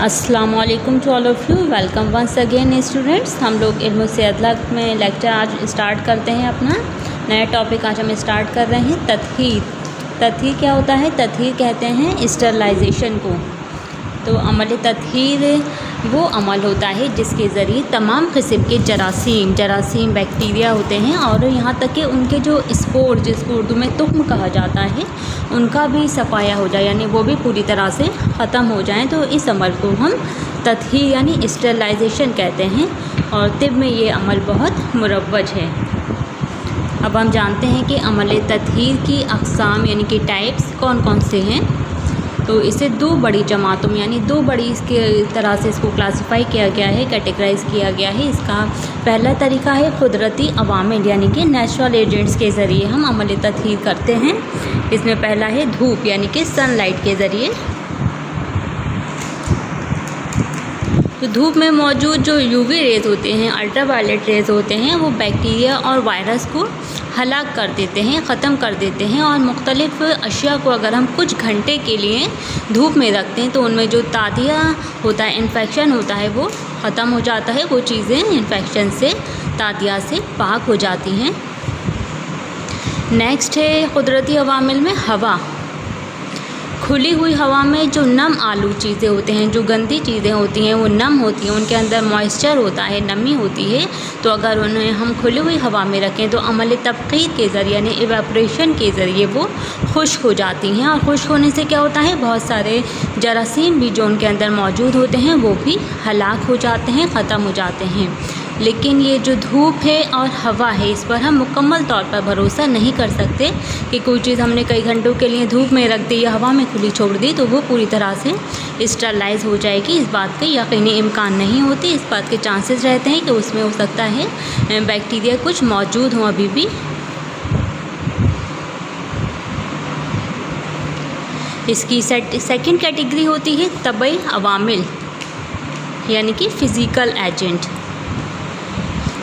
अस्सलाम वालेकुम to all of you. Welcome once again students. हम लोग इल्म सेहत में लेक्चर आज स्टार्ट करते हैं। अपना नया टॉपिक आज हम स्टार्ट कर रहे हैं तत्हीर। तत्हीर क्या होता है? तत्हीर कहते हैं स्टरलाइजेशन को। तो अमल तत्हीर वो अमल होता है जिसके ज़रिए तमाम किस्म के जरासीम बैक्टीरिया होते हैं और यहाँ तक कि उनके जो स्पोर, जिसको उर्दू में तुख्म कहा जाता है, उनका भी सफाया हो जाए, यानी वो भी पूरी तरह से ख़त्म हो जाएं। तो इस अमल को हम तत्हीर यानी स्टरलाइजेशन कहते हैं और तिब में ये अमल बहुत मुरव्वज है। अब हम जानते हैं कि अमल तत्हीर की अक़साम यानी कि टाइप्स कौन कौन से हैं। तो इसे दो बड़ी जमातों में यानी दो बड़ी इसके तरह से इसको क्लासिफाई किया गया है, कैटेगराइज़ किया गया है। इसका पहला तरीका है कुदरती अवामिल यानी कि नेचुरल एजेंट्स के ज़रिए हम अमल तत्हीर करते हैं। इसमें पहला है धूप यानी कि सनलाइट के ज़रिए। तो धूप में मौजूद जो यूवी रेज़ होते हैं, अल्ट्रावायलेट रेज़ होते हैं, वो बैक्टीरिया और वायरस को हलाक कर देते हैं, ख़त्म कर देते हैं। और मुख्तलिफ़ अशिया को अगर हम कुछ घंटे के लिए धूप में रखते हैं तो उनमें जो तादिया होता है, इन्फेक्शन होता है, वो ख़त्म हो जाता है। वो चीज़ें इन्फेक्शन से, तादिया से पाक हो जाती हैं। नेक्स्ट है कुदरती अवामिल में हवा। खुली हुई हवा में जो नम आलू चीज़ें होते हैं, जो गंदी चीज़ें होती हैं, वो नम होती हैं, उनके अंदर मॉइस्चर होता है, नमी होती है। तो अगर उन्हें हम खुली हुई हवा में रखें तो अमल तबख़ीर के ज़रिए यानी इवेपोरेशन के ज़रिए वो खुश्क हो जाती हैं। और खुश्क होने से क्या होता है, बहुत सारे जरासीम भी जो उनके अंदर मौजूद होते हैं वो भी हलाक हो जाते हैं, ख़त्म हो जाते हैं। लेकिन ये जो धूप है और हवा है, इस पर हम मुकम्मल तौर पर भरोसा नहीं कर सकते कि कोई चीज़ हमने कई घंटों के लिए धूप में रख दी या हवा में खुली छोड़ दी तो वो पूरी तरह से स्टरलाइज हो जाएगी। इस बात के यकीनी इम्कान नहीं होती। इस बात के चांसेस रहते हैं कि उसमें हो सकता है बैक्टीरिया कुछ मौजूद हों अभी भी। इसकी सेकंड कैटेगरी होती है तबई अवामिल यानी कि फ़िज़िकल एजेंट।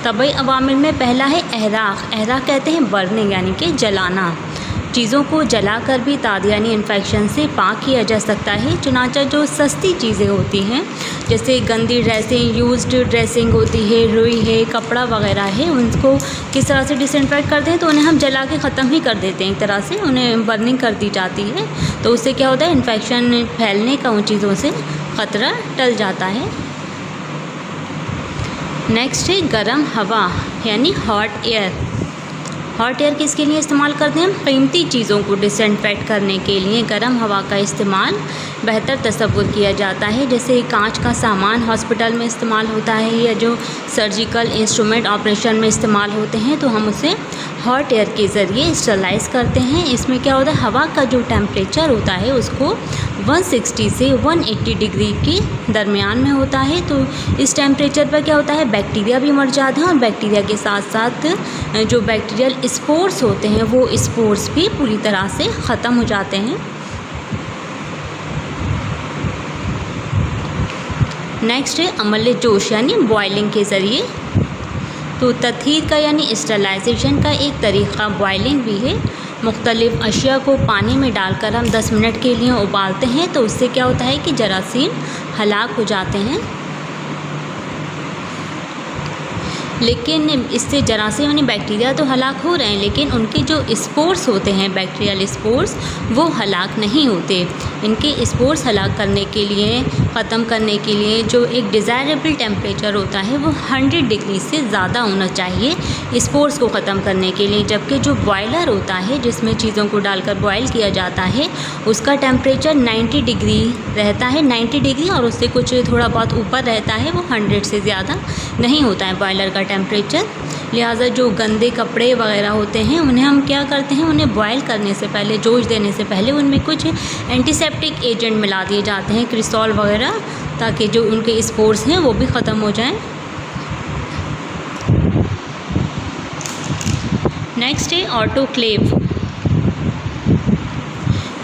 तबई अवामिल में पहला है एहराक़। एहराक़ कहते हैं बर्निंग यानी कि जलाना। चीज़ों को जलाकर भी तादिया यानी इन्फेक्शन से पाक किया जा सकता है। चुनांचे जो सस्ती चीज़ें होती हैं, जैसे गंदी ड्रेसिंग, यूज्ड ड्रेसिंग होती है, रुई है, कपड़ा वगैरह है, उनको किस तरह से डिसइंफेक्ट करते हैं तो उन्हें हम जला के ख़त्म ही कर देते हैं। एक तरह से उन्हें बर्निंग कर दी जाती है। तो उससे क्या होता है, इन्फेक्शन फैलने का उन चीज़ों से ख़तरा टल जाता है। नेक्स्ट है गर्म हवा यानी हॉट एयर। हॉट एयर किसके लिए इस्तेमाल करते हैं हम? कीमती चीज़ों को डिसइंफेक्ट करने के लिए गर्म हवा का इस्तेमाल बेहतर तसव्वुर किया जाता है। जैसे कांच का सामान हॉस्पिटल में इस्तेमाल होता है या जो सर्जिकल इंस्ट्रूमेंट ऑपरेशन में इस्तेमाल होते हैं, तो हम उसे हॉट एयर के ज़रिए स्टरलाइज करते हैं। इसमें क्या होता है, हवा का जो टेम्परेचर होता है उसको 160 से 180 डिग्री के दरमियान में होता है। तो इस टेम्परेचर पर क्या होता है, बैक्टीरिया भी मर जाते हैं और बैक्टीरिया के साथ साथ जो बैक्टीरियल स्पोर्स होते हैं वो स्पोर्स भी पूरी तरह से ख़त्म हो जाते हैं। नेक्स्ट है अमल जोश यानी बॉयलिंग के ज़रिए। तो तत्हीर का यानी स्टरलाइजेशन का एक तरीक़ा बॉयलिंग भी है। मुख्तलिफ़ अशिया को पानी में डालकर हम 10 मिनट के लिए उबालते हैं तो उससे क्या होता है कि जरासीम हलाक हो जाते हैं। लेकिन इससे जरासीम यानी बैक्टीरिया तो हलाक हो रहे हैं, लेकिन उनके जो स्पोर्स होते हैं, बैक्टीरियल स्पोर्स, वो हलाक नहीं होते। इनके स्पोर्स हलाक करने के लिए, ख़त्म करने के लिए जो एक डिज़ायरेबल टेम्परेचर होता है वो 100 डिग्री से ज़्यादा होना चाहिए स्पोर्स को ख़त्म करने के लिए। जबकि जो बॉयलर होता है जिसमें चीज़ों को डालकर बॉयल किया जाता है उसका टेम्परेचर 90 डिग्री रहता है, 90 डिग्री, और उससे कुछ थोड़ा बहुत ऊपर रहता है, वो 100 से ज़्यादा नहीं होता है बॉयलर का टेम्परेचर। लिहाजा जो गंदे कपड़े वगैरह होते हैं उन्हें हम क्या करते हैं, उन्हें बॉयल करने से पहले, जोश देने से पहले उनमें कुछ एंटीसेप्टिक एजेंट मिला दिए जाते हैं, क्रिसॉल वगैरह, ताकि जो उनके स्पोर्स हैं वो भी ख़त्म हो जाएं। नेक्स्ट है ऑटोक्लेव।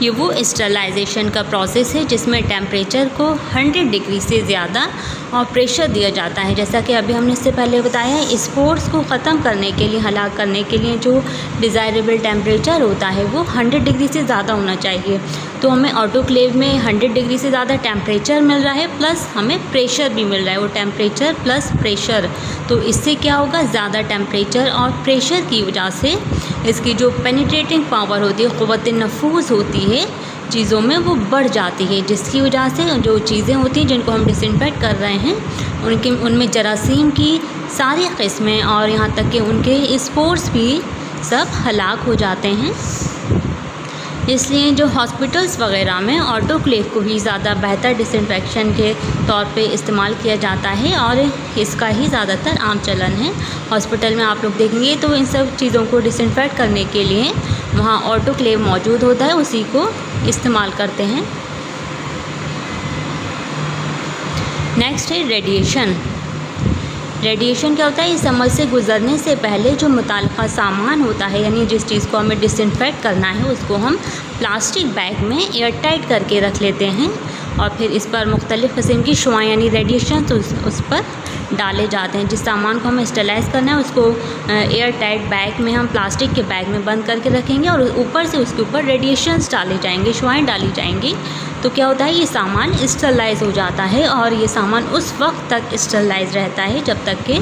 ये वो स्टरलाइजेशन का प्रोसेस है जिसमें टेम्परेचर को 100 डिग्री से ज़्यादा और प्रेशर दिया जाता है। जैसा कि अभी हमने इससे पहले बताया है, स्पोर्स को ख़त्म करने के लिए, हलाक करने के लिए जो डिज़ायरेबल टेम्परेचर होता है वो 100 डिग्री से ज़्यादा होना चाहिए। तो हमें ऑटोक्लेव में 100 डिग्री से ज़्यादा टेम्परेचर मिल रहा है, प्लस हमें प्रेशर भी मिल रहा है, वो टेम्परेचर प्लस प्रेशर। तो इससे क्या होगा, ज़्यादा टेम्परेचर और प्रेशर की वजह से इसकी जो पेनिट्रेटिंग पावर होती है, क़ुव्वत नफूज़ होती है चीज़ों में, वो बढ़ जाती है, जिसकी वजह से जो चीज़ें होती हैं जिनको हम डिसइंफेक्ट कर रहे हैं उनमें जरासीम की सारी किस्में और यहाँ तक कि उनके स्पोर्स भी सब हलाक हो जाते हैं। इसलिए जो हॉस्पिटल्स वगैरह में ऑटोक्लेव को ही ज़्यादा बेहतर डिसइंफेक्शन के तौर पे इस्तेमाल किया जाता है और इसका ही ज़्यादातर आम चलन है। हॉस्पिटल में आप लोग देखेंगे तो इन सब चीज़ों को डिसइंफेक्ट करने के लिए वहाँ ऑटोक्लेव मौजूद होता है, उसी को इस्तेमाल करते हैं। नेक्स्ट है रेडिएशन। रेडिएशन क्या होता है, इस समझ से गुज़रने से पहले जो मुताल्लिक़ा सामान होता है, यानी जिस चीज़ को हमें डिसइंफेक्ट करना है उसको हम प्लास्टिक बैग में एयर टाइट करके रख लेते हैं और फिर इस पर मुख्तलिफ़ किस्म की शुआएँ यानी रेडिएशन तो उस पर डाले जाते हैं। जिस सामान को हमें स्टरलाइज़ करना है उसको एयर टाइट बैग में हम प्लास्टिक के बैग में बंद करके रखेंगे और ऊपर से उसके ऊपर रेडिएशंस डाले जाएंगे, शुआएँ डाली जाएंगी। तो क्या होता है, ये सामान स्टरलाइज़ हो जाता है और ये सामान उस वक्त तक स्टरलाइज़ रहता है जब तक कि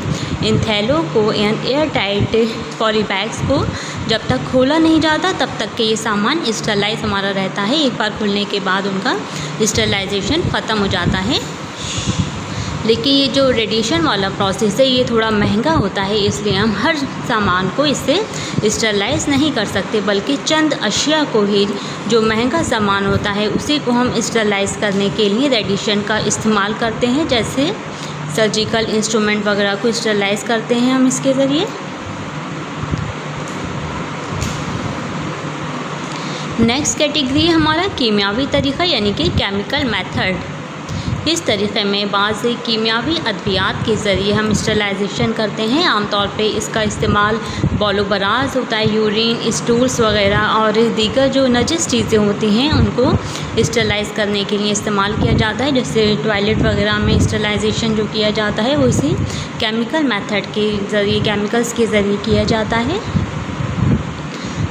इन थैलों को, एयर टाइट पॉली बैग्स को जब तक खोला नहीं जाता तब तक के ये सामान स्टरलाइज़ हमारा रहता है। एक बार खुलने के बाद उनका स्टरलाइजेशन ख़त्म हो जाता है। लेकिन ये जो रेडिएशन वाला प्रोसेस है ये थोड़ा महंगा होता है, इसलिए हम हर सामान को इससे स्टरलाइज़ नहीं कर सकते, बल्कि चंद अशिया को ही, जो महंगा सामान होता है उसी को हम स्टरलाइज़ करने के लिए रेडिएशन का इस्तेमाल करते हैं। जैसे सर्जिकल इंस्ट्रूमेंट वगैरह को स्टरलाइज़ करते हैं हम इसके ज़रिए। नेक्स्ट कैटेगरी है हमारा कीमियावी तरीक़ा यानी कि केमिकल मेथड। इस तरीक़े में बाज़ कीमियावी अद्वियात के ज़रिए हम स्टरलाइजेशन करते हैं। आमतौर पे इसका इस्तेमाल बौलो-बराज़ होता है, यूरिन, स्टूल्स वगैरह और दीगर जो नजिस चीज़ें होती हैं उनको स्टरलाइज़ करने के लिए इस्तेमाल किया जाता है। जैसे टॉयलेट वगैरह में स्टरलाइजेशन जो किया जाता है वो इसी केमिकल मेथड के ज़रिए, केमिकल्स के ज़रिए किया जाता है।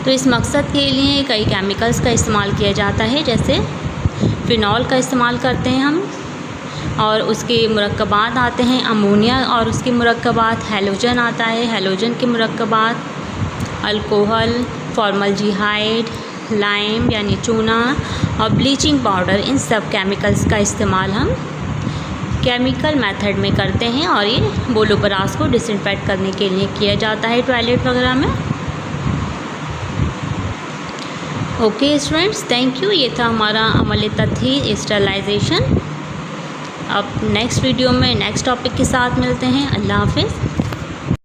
तो इस मकसद के लिए कई केमिकल्स का इस्तेमाल किया जाता है, जैसे फ़िनॉल का इस्तेमाल करते हैं हम और उसके मुरक्कबात आते हैं, अमोनिया और उसके मुरक्कबात, हैलोजन आता है, हैलोजन के मुरक्कबात, अल्कोहल, फॉर्मल्डिहाइड, लाइम यानी चूना और ब्लीचिंग पाउडर। इन सब केमिकल्स का इस्तेमाल हम केमिकल मेथड में करते हैं और ये बौलो-बराज़ को डिसइंफेक्ट करने के लिए किया जाता है टॉयलेट वगैरह में। Okay students, thank you. ये था हमारा अमल तत्हीर स्टरलाइजेशन। अब नेक्स्ट वीडियो में नेक्स्ट टॉपिक के साथ मिलते हैं। अल्लाह हाफ़िज़।